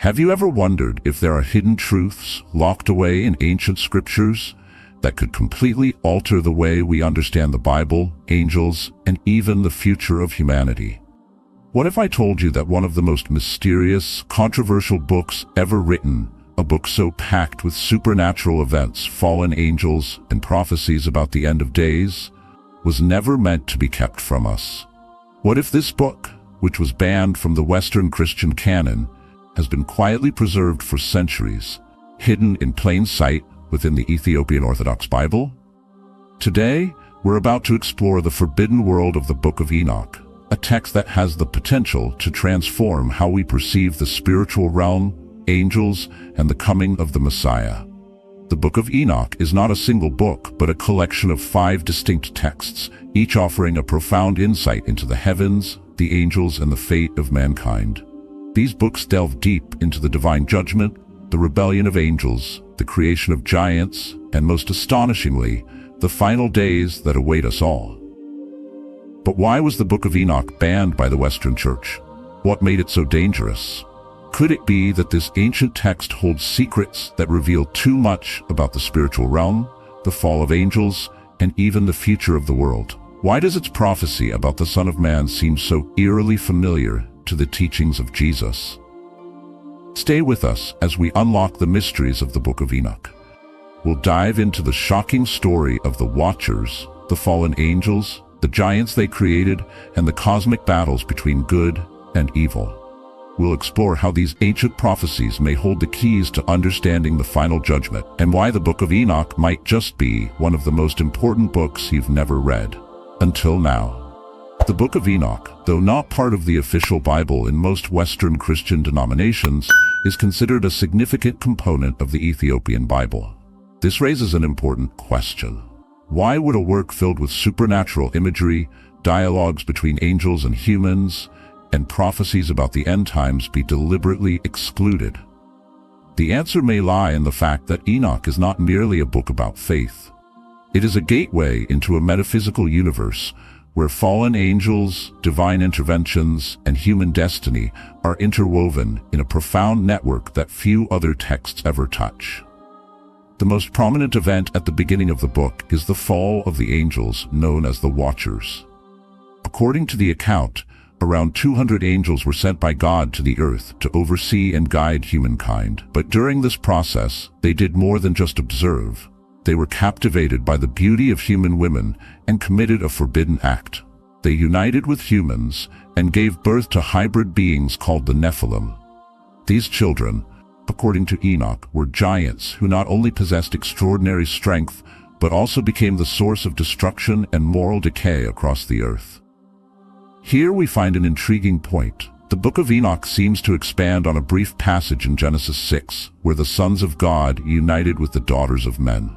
Have you ever wondered if there are hidden truths locked away in ancient scriptures that could completely alter the way we understand the Bible, angels, and even the future of humanity? What if I told you that one of the most mysterious, controversial books ever written, a book so packed with supernatural events, fallen angels, and prophecies about the end of days, was never meant to be kept from us? What if this book, which was banned from the Western Christian canon, has been quietly preserved for centuries, hidden in plain sight within the Ethiopian Orthodox Bible? Today, we're about to explore the forbidden world of the Book of Enoch, a text that has the potential to transform how we perceive the spiritual realm, angels, and the coming of the Messiah. The Book of Enoch is not a single book, but a collection of 5 distinct texts, each offering a profound insight into the heavens, the angels, and the fate of mankind. These books delve deep into the divine judgment, the rebellion of angels, the creation of giants, and most astonishingly, the final days that await us all. But why was the Book of Enoch banned by the Western Church? What made it so dangerous? Could it be that this ancient text holds secrets that reveal too much about the spiritual realm, the fall of angels, and even the future of the world? Why does its prophecy about the Son of Man seem so eerily familiar to the teachings of Jesus? Stay with us as we unlock the mysteries of the Book of Enoch. We'll dive into the shocking story of the Watchers, the fallen angels, the giants they created, and the cosmic battles between good and evil. We'll explore how these ancient prophecies may hold the keys to understanding the final judgment, and why the Book of Enoch might just be one of the most important books you've never read until now. The Book of Enoch, though not part of the official Bible in most Western Christian denominations, is considered a significant component of the Ethiopian Bible. This raises an important question. Why would a work filled with supernatural imagery, dialogues between angels and humans, and prophecies about the end times be deliberately excluded? The answer may lie in the fact that Enoch is not merely a book about faith. It is a gateway into a metaphysical universe where fallen angels, divine interventions, and human destiny are interwoven in a profound network that few other texts ever touch. The most prominent event at the beginning of the book is the fall of the angels, known as the Watchers. According to the account, around 200 angels were sent by God to the earth to oversee and guide humankind. But during this process, they did more than just observe. They were captivated by the beauty of human women and committed a forbidden act. They united with humans and gave birth to hybrid beings called the Nephilim. These children, according to Enoch, were giants who not only possessed extraordinary strength, but also became the source of destruction and moral decay across the earth. Here we find an intriguing point. The Book of Enoch seems to expand on a brief passage in Genesis 6, where the sons of God united with the daughters of men.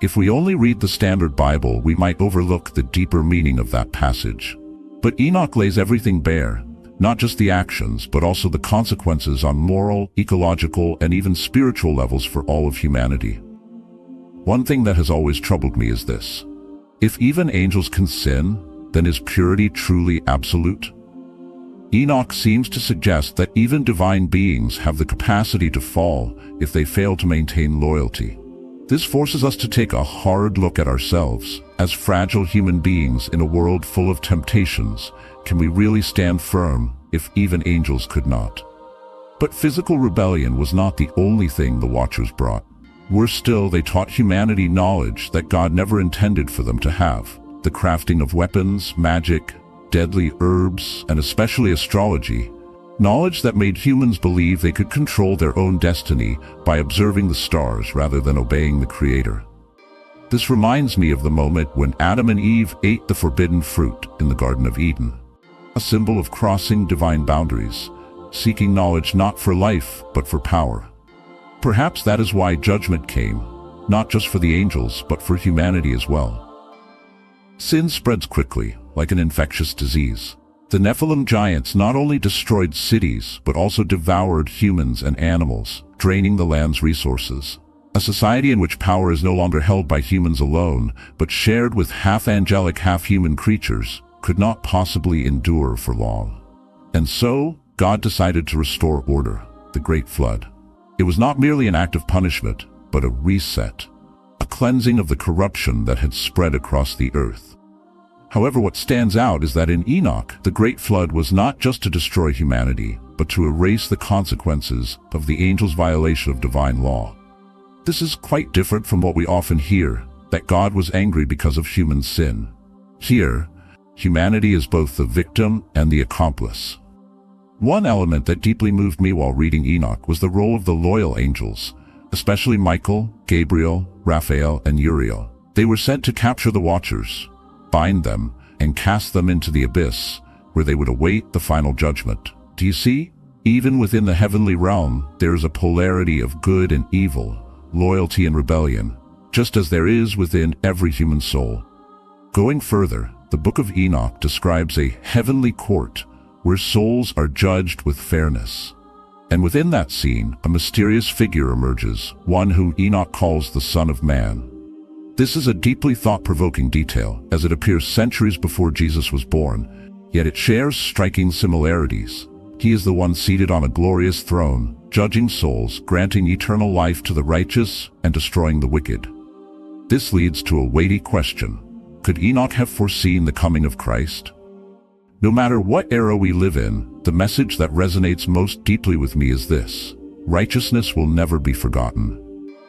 If we only read the Standard Bible, we might overlook the deeper meaning of that passage. But Enoch lays everything bare, not just the actions, but also the consequences on moral, ecological, and even spiritual levels for all of humanity. One thing that has always troubled me is this: if even angels can sin, then is purity truly absolute? Enoch seems to suggest that even divine beings have the capacity to fall if they fail to maintain loyalty. This forces us to take a hard look at ourselves. As fragile human beings in a world full of temptations, can we really stand firm if even angels could not? But physical rebellion was not the only thing the Watchers brought. Worse still, they taught humanity knowledge that God never intended for them to have: the crafting of weapons, magic, deadly herbs, and especially astrology. Knowledge that made humans believe they could control their own destiny by observing the stars rather than obeying the Creator. This reminds me of the moment when Adam and Eve ate the forbidden fruit in the Garden of Eden, a symbol of crossing divine boundaries, seeking knowledge not for life but for power. Perhaps that is why judgment came, not just for the angels but for humanity as well. Sin spreads quickly, like an infectious disease. The Nephilim giants not only destroyed cities, but also devoured humans and animals, draining the land's resources. A society in which power is no longer held by humans alone, but shared with half-angelic, half-human creatures, could not possibly endure for long. And so, God decided to restore order. the Great Flood. It was not merely an act of punishment, but a reset, a cleansing of the corruption that had spread across the earth. However, what stands out is that in Enoch, the Great Flood was not just to destroy humanity, but to erase the consequences of the angels' violation of divine law. This is quite different from what we often hear, that God was angry because of human sin. Here, humanity is both the victim and the accomplice. One element that deeply moved me while reading Enoch was the role of the loyal angels, especially Michael, Gabriel, Raphael, and Uriel. They were sent to capture the Watchers, bind them, and cast them into the abyss, where they would await the final judgment. Do you see? Even within the heavenly realm, there is a polarity of good and evil, loyalty and rebellion, just as there is within every human soul. Going further, the Book of Enoch describes a heavenly court where souls are judged with fairness. And within that scene, a mysterious figure emerges, one who Enoch calls the Son of Man. This is a deeply thought-provoking detail, as it appears centuries before Jesus was born, yet it shares striking similarities. He is the one seated on a glorious throne, judging souls, granting eternal life to the righteous and destroying the wicked. This leads to a weighty question. Could Enoch have foreseen the coming of Christ? No matter what era we live in, the message that resonates most deeply with me is this: righteousness will never be forgotten.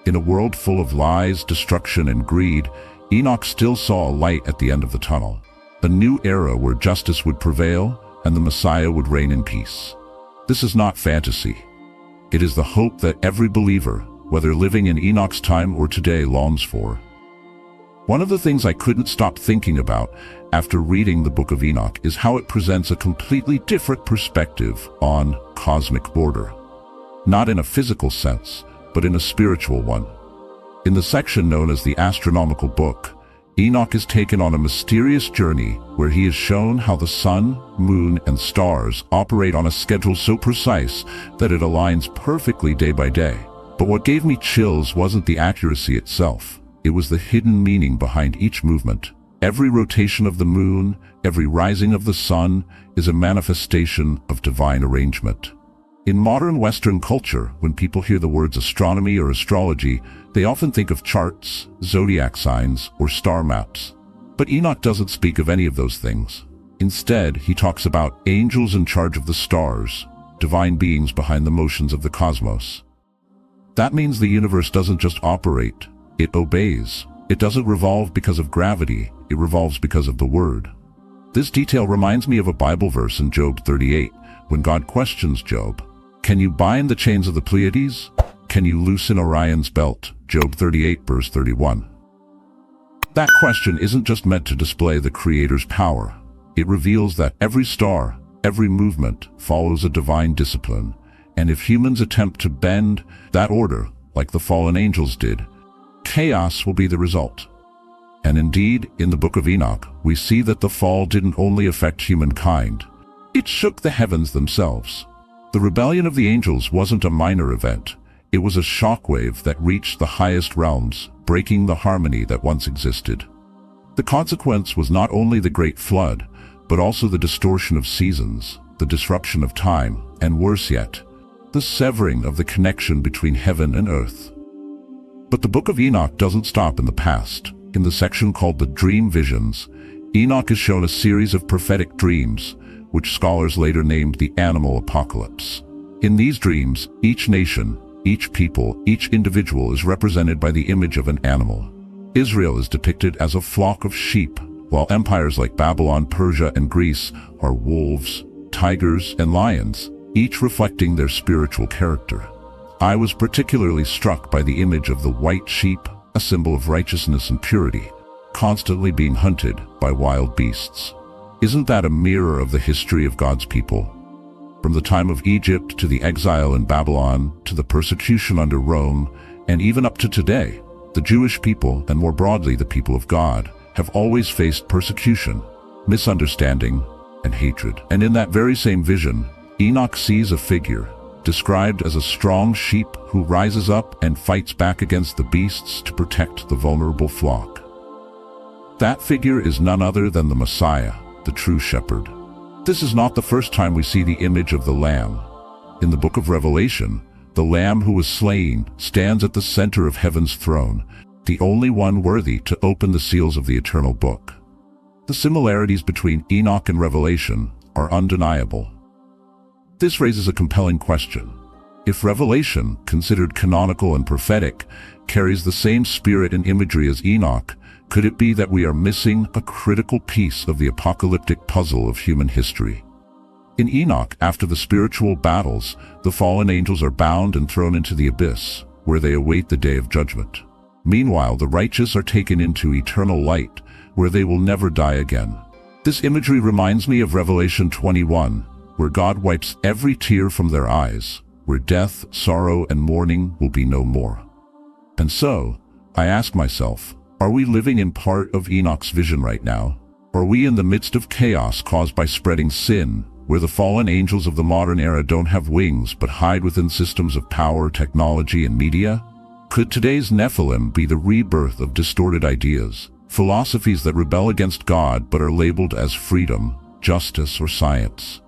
In a world full of lies, destruction, and greed, Enoch still saw a light at the end of the tunnel. A new era where justice would prevail and the Messiah would reign in peace. This is not fantasy. It is the hope that every believer, whether living in Enoch's time or today, longs for. One of the things I couldn't stop thinking about after reading the Book of Enoch is how it presents a completely different perspective on cosmic order. Not in a physical sense, but in a spiritual one. In the section known as the astronomical book, Enoch is taken on a mysterious journey where he is shown how the sun, moon, and stars operate on a schedule so precise that it aligns perfectly day by day. But what gave me chills wasn't the accuracy itself. It was the hidden meaning behind each movement. Every rotation of the moon, every rising of the sun, is a manifestation of divine arrangement. In modern Western culture, when people hear the words astronomy or astrology, they often think of charts, zodiac signs, or star maps. But Enoch doesn't speak of any of those things. Instead, he talks about angels in charge of the stars, divine beings behind the motions of the cosmos. That means the universe doesn't just operate, it obeys. It doesn't revolve because of gravity, it revolves because of the Word. This detail reminds me of a Bible verse in Job 38, when God questions Job. Can you bind the chains of the Pleiades? Can you loosen Orion's belt? Job 38 verse 31. That question isn't just meant to display the Creator's power. It reveals that every star, every movement follows a divine discipline. And if humans attempt to bend that order, like the fallen angels did, chaos will be the result. And indeed, in the Book of Enoch, we see that the fall didn't only affect humankind. It shook the heavens themselves. The rebellion of the angels wasn't a minor event. It was a shockwave that reached the highest realms, breaking the harmony that once existed. The consequence was not only the Great Flood, but also the distortion of seasons, the disruption of time, and worse yet, the severing of the connection between heaven and earth. But the Book of Enoch doesn't stop in the past. In the section called the Dream Visions, Enoch is shown a series of prophetic dreams, which scholars later named the Animal Apocalypse. In these dreams, each nation, each people, each individual is represented by the image of an animal. Israel is depicted as a flock of sheep, while empires like Babylon, Persia, and Greece are wolves, tigers, and lions, each reflecting their spiritual character. I was particularly struck by the image of the white sheep, a symbol of righteousness and purity, constantly being hunted by wild beasts. Isn't that a mirror of the history of God's people? From the time of Egypt to the exile in Babylon to the persecution under Rome, and even up to today, the Jewish people, and more broadly the people of God, have always faced persecution, misunderstanding, and hatred. And in that very same vision, Enoch sees a figure, described as a strong sheep who rises up and fights back against the beasts to protect the vulnerable flock. That figure is none other than the Messiah, the true shepherd. This is not the first time we see the image of the Lamb. In the book of Revelation, the Lamb who was slain stands at the center of heaven's throne, the only one worthy to open the seals of the eternal book. The similarities between Enoch and Revelation are undeniable. This raises a compelling question. If Revelation, considered canonical and prophetic, carries the same spirit and imagery as Enoch, could it be that we are missing a critical piece of the apocalyptic puzzle of human history? In Enoch, after the spiritual battles, the fallen angels are bound and thrown into the abyss, where they await the day of judgment. Meanwhile, the righteous are taken into eternal light, where they will never die again. This imagery reminds me of Revelation 21, where God wipes every tear from their eyes, where death, sorrow, and mourning will be no more. And so, I ask myself, are we living in part of Enoch's vision right now? Are we in the midst of chaos caused by spreading sin, where the fallen angels of the modern era don't have wings but hide within systems of power, technology, and media? Could today's Nephilim be the rebirth of distorted ideas, philosophies that rebel against God but are labeled as freedom, justice, or science?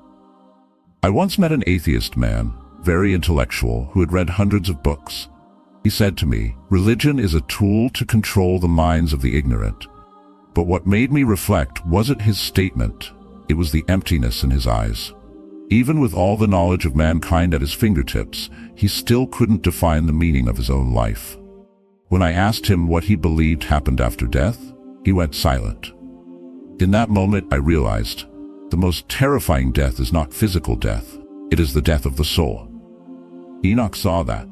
I once met an atheist man, very intellectual, who had read hundreds of books. He said to me, "Religion is a tool to control the minds of the ignorant." But what made me reflect wasn't his statement, it was the emptiness in his eyes. Even with all the knowledge of mankind at his fingertips, he still couldn't define the meaning of his own life. When I asked him what he believed happened after death, he went silent. In that moment, I realized, the most terrifying death is not physical death, it is the death of the soul. Enoch saw that.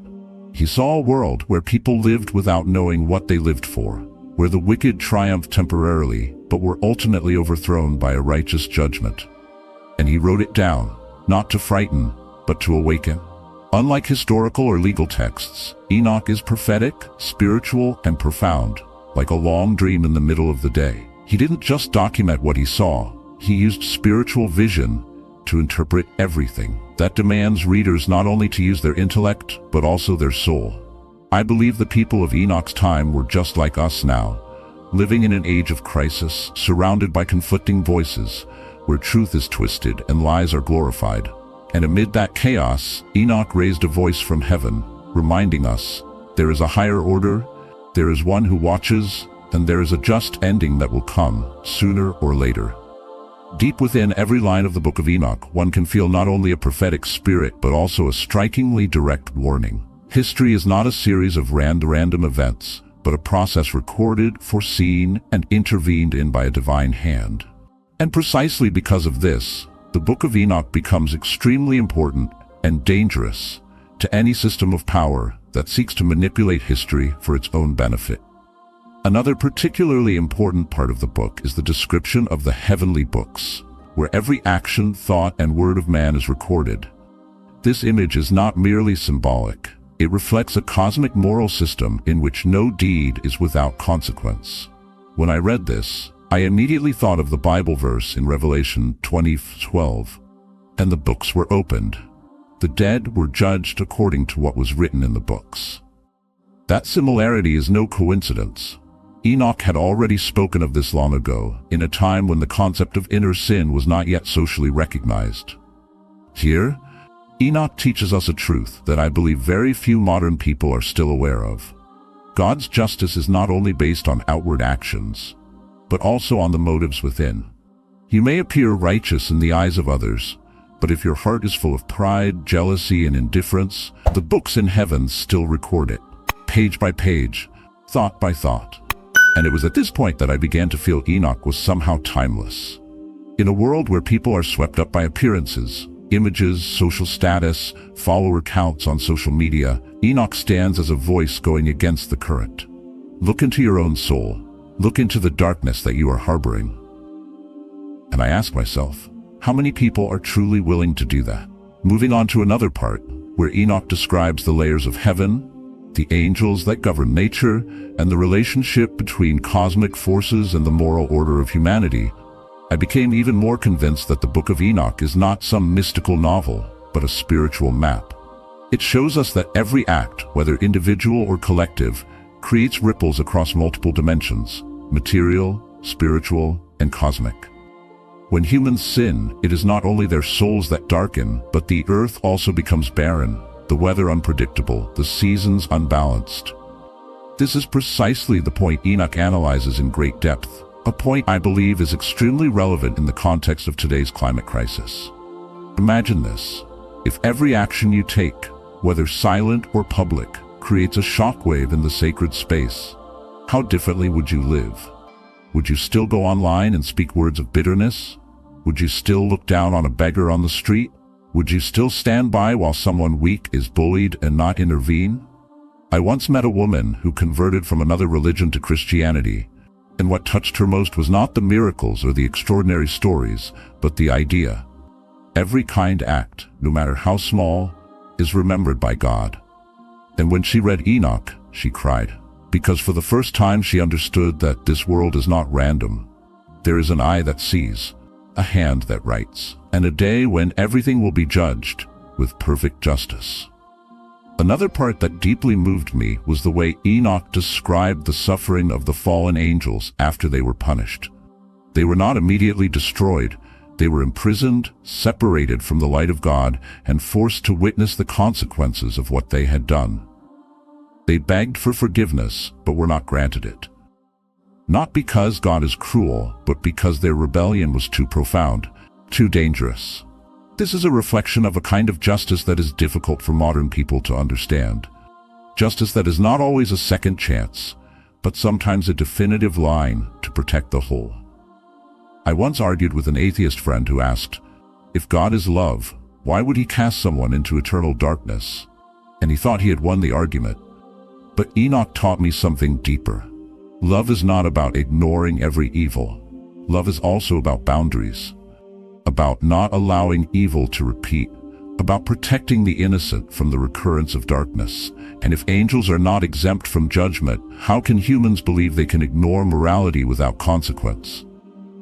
He saw a world where people lived without knowing what they lived for, where the wicked triumphed temporarily, but were ultimately overthrown by a righteous judgment. And he wrote it down, not to frighten, but to awaken. Unlike historical or legal texts, Enoch is prophetic, spiritual, and profound, like a long dream in the middle of the day. He didn't just document what he saw, he used spiritual vision to interpret everything. That demands readers not only to use their intellect, but also their soul. I believe the people of Enoch's time were just like us now, living in an age of crisis, surrounded by conflicting voices, where truth is twisted and lies are glorified. And amid that chaos, Enoch raised a voice from heaven, reminding us, there is a higher order, there is one who watches, and there is a just ending that will come, sooner or later. Deep within every line of the Book of Enoch, one can feel not only a prophetic spirit, but also a strikingly direct warning. History is not a series of random events, but a process recorded, foreseen, and intervened in by a divine hand. And precisely because of this, the Book of Enoch becomes extremely important and dangerous to any system of power that seeks to manipulate history for its own benefit. Another particularly important part of the book is the description of the heavenly books, where every action, thought, and word of man is recorded. This image is not merely symbolic. It reflects a cosmic moral system in which no deed is without consequence. When I read this, I immediately thought of the Bible verse in Revelation 20:12, and the books were opened. The dead were judged according to what was written in the books. That similarity is no coincidence. Enoch had already spoken of this long ago, in a time when the concept of inner sin was not yet socially recognized. Here, Enoch teaches us a truth that I believe very few modern people are still aware of. God's justice is not only based on outward actions, but also on the motives within. You may appear righteous in the eyes of others, but if your heart is full of pride, jealousy, and indifference, the books in heaven still record it, page by page, thought by thought. And it was at this point that I began to feel Enoch was somehow timeless. In a world where people are swept up by appearances, images, social status, follower counts on social media, Enoch stands as a voice going against the current. Look into your own soul. Look into the darkness that you are harboring. And I ask myself, how many people are truly willing to do that? Moving on to another part, where Enoch describes the layers of heaven, the angels that govern nature, and the relationship between cosmic forces and the moral order of humanity, I became even more convinced that the Book of Enoch is not some mystical novel, but a spiritual map. It shows us that every act, whether individual or collective, creates ripples across multiple dimensions: material, spiritual, and cosmic. When humans sin, it is not only their souls that darken, but the earth also becomes barren, the weather unpredictable, the seasons unbalanced. This is precisely the point Enoch analyzes in great depth, a point I believe is extremely relevant in the context of today's climate crisis. Imagine this: if every action you take, whether silent or public, creates a shockwave in the sacred space, how differently would you live? Would you still go online and speak words of bitterness? Would you still look down on a beggar on the street? Would you still stand by while someone weak is bullied and not intervene? I once met a woman who converted from another religion to Christianity, and what touched her most was not the miracles or the extraordinary stories, but the idea: every kind act, no matter how small, is remembered by God. And when she read Enoch, she cried, because for the first time she understood that this world is not random. There is an eye that sees, a hand that writes, and a day when everything will be judged with perfect justice. Another part that deeply moved me was the way Enoch described the suffering of the fallen angels after they were punished. They were not immediately destroyed. They were imprisoned, separated from the light of God, and forced to witness the consequences of what they had done. They begged for forgiveness, but were not granted it. Not because God is cruel, but because their rebellion was too profound, too dangerous. This is a reflection of a kind of justice that is difficult for modern people to understand. Justice that is not always a second chance, but sometimes a definitive line to protect the whole. I once argued with an atheist friend who asked, if God is love, why would he cast someone into eternal darkness? And he thought he had won the argument. But Enoch taught me something deeper. Love is not about ignoring every evil. Love is also about boundaries, about not allowing evil to repeat, about protecting the innocent from the recurrence of darkness. And if angels are not exempt from judgment, how can humans believe they can ignore morality without consequence?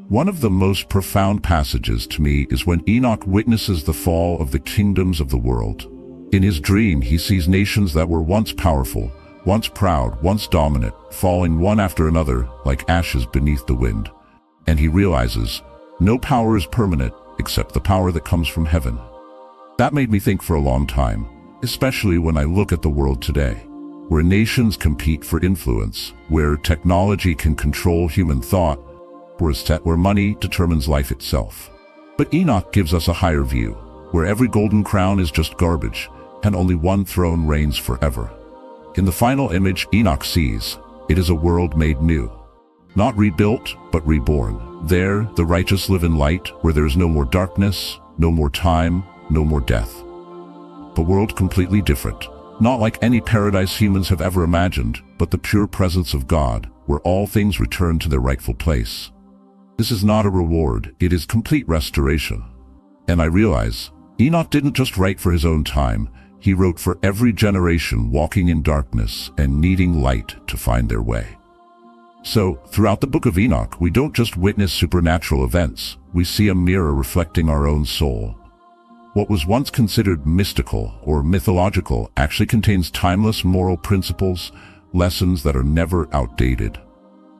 One of the most profound passages to me is when Enoch witnesses the fall of the kingdoms of the world. In his dream, he sees nations that were once powerful, once proud, once dominant, falling one after another like ashes beneath the wind. And he realizes, no power is permanent except the power that comes from heaven. That made me think for a long time, especially when I look at the world today, where nations compete for influence, where technology can control human thought, where money determines life itself. But Enoch gives us a higher view, where every golden crown is just garbage, and only one throne reigns forever. In the final image Enoch sees, it is a world made new. Not rebuilt, but reborn. There, the righteous live in light, where there is no more darkness, no more time, no more death. A world completely different, not like any paradise humans have ever imagined, but the pure presence of God, where all things return to their rightful place. This is not a reward, it is complete restoration. And I realize, Enoch didn't just write for his own time, he wrote for every generation walking in darkness and needing light to find their way. So, throughout the Book of Enoch, we don't just witness supernatural events, we see a mirror reflecting our own soul. What was once considered mystical or mythological actually contains timeless moral principles, lessons that are never outdated.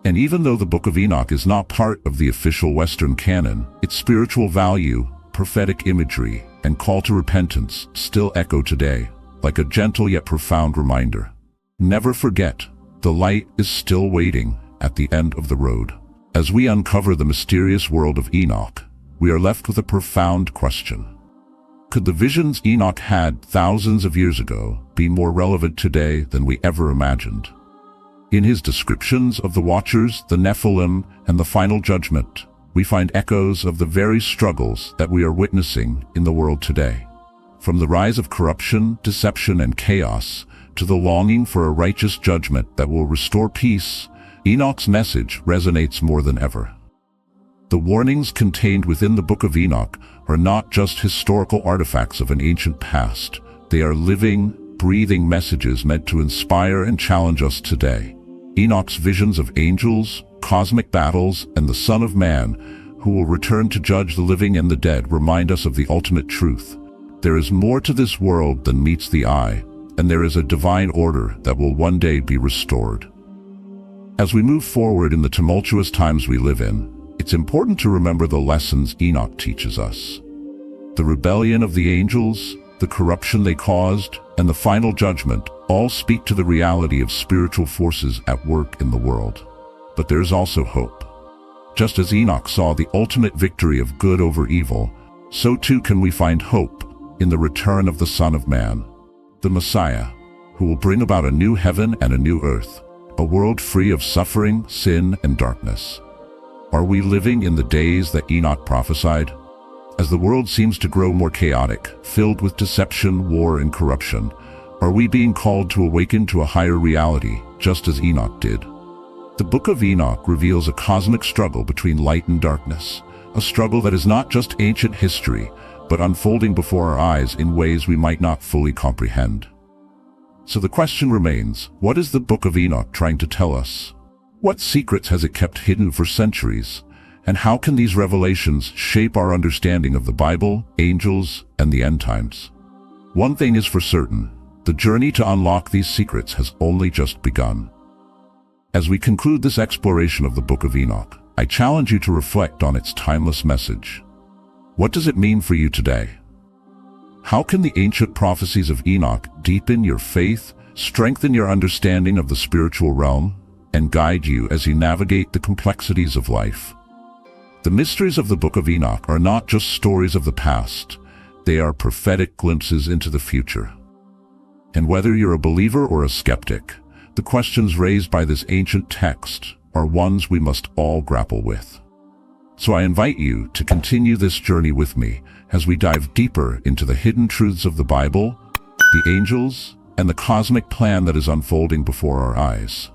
And even though the Book of Enoch is not part of the official Western canon, its spiritual value, prophetic imagery, and call to repentance still echo today, like a gentle yet profound reminder. Never forget, the light is still waiting at the end of the road. As we uncover the mysterious world of Enoch, we are left with a profound question. Could the visions Enoch had thousands of years ago be more relevant today than we ever imagined? In his descriptions of the Watchers, the Nephilim, and the final judgment, we find echoes of the very struggles that we are witnessing in the world today. From the rise of corruption, deception, and chaos, to the longing for a righteous judgment that will restore peace, Enoch's message resonates more than ever. The warnings contained within the Book of Enoch are not just historical artifacts of an ancient past. They are living, breathing messages meant to inspire and challenge us today. Enoch's visions of angels, cosmic battles, and the Son of Man, who will return to judge the living and the dead, remind us of the ultimate truth. There is more to this world than meets the eye, and there is a divine order that will one day be restored. As we move forward in the tumultuous times we live in, it it's important to remember the lessons Enoch teaches us. The rebellion of the angels, the corruption they caused, and the final judgment all speak to the reality of spiritual forces at work in the world. But there's also hope. Just as Enoch saw the ultimate victory of good over evil, so too can we find hope in the return of the Son of Man, the Messiah, who will bring about a new heaven and a new earth, a world free of suffering, sin, and darkness. Are we living in the days that Enoch prophesied? As the world seems to grow more chaotic, filled with deception, war, and corruption, are we being called to awaken to a higher reality, just as Enoch did? The Book of Enoch reveals a cosmic struggle between light and darkness, a struggle that is not just ancient history, but unfolding before our eyes in ways we might not fully comprehend. So the question remains, what is the Book of Enoch trying to tell us? What secrets has it kept hidden for centuries? And how can these revelations shape our understanding of the Bible, angels, and the end times? One thing is for certain, the journey to unlock these secrets has only just begun. As we conclude this exploration of the Book of Enoch, I challenge you to reflect on its timeless message. What does it mean for you today? How can the ancient prophecies of Enoch deepen your faith, strengthen your understanding of the spiritual realm, and guide you as you navigate the complexities of life? The mysteries of the Book of Enoch are not just stories of the past, they are prophetic glimpses into the future. And whether you're a believer or a skeptic, the questions raised by this ancient text are ones we must all grapple with. So I invite you to continue this journey with me as we dive deeper into the hidden truths of the Bible, the angels, and the cosmic plan that is unfolding before our eyes.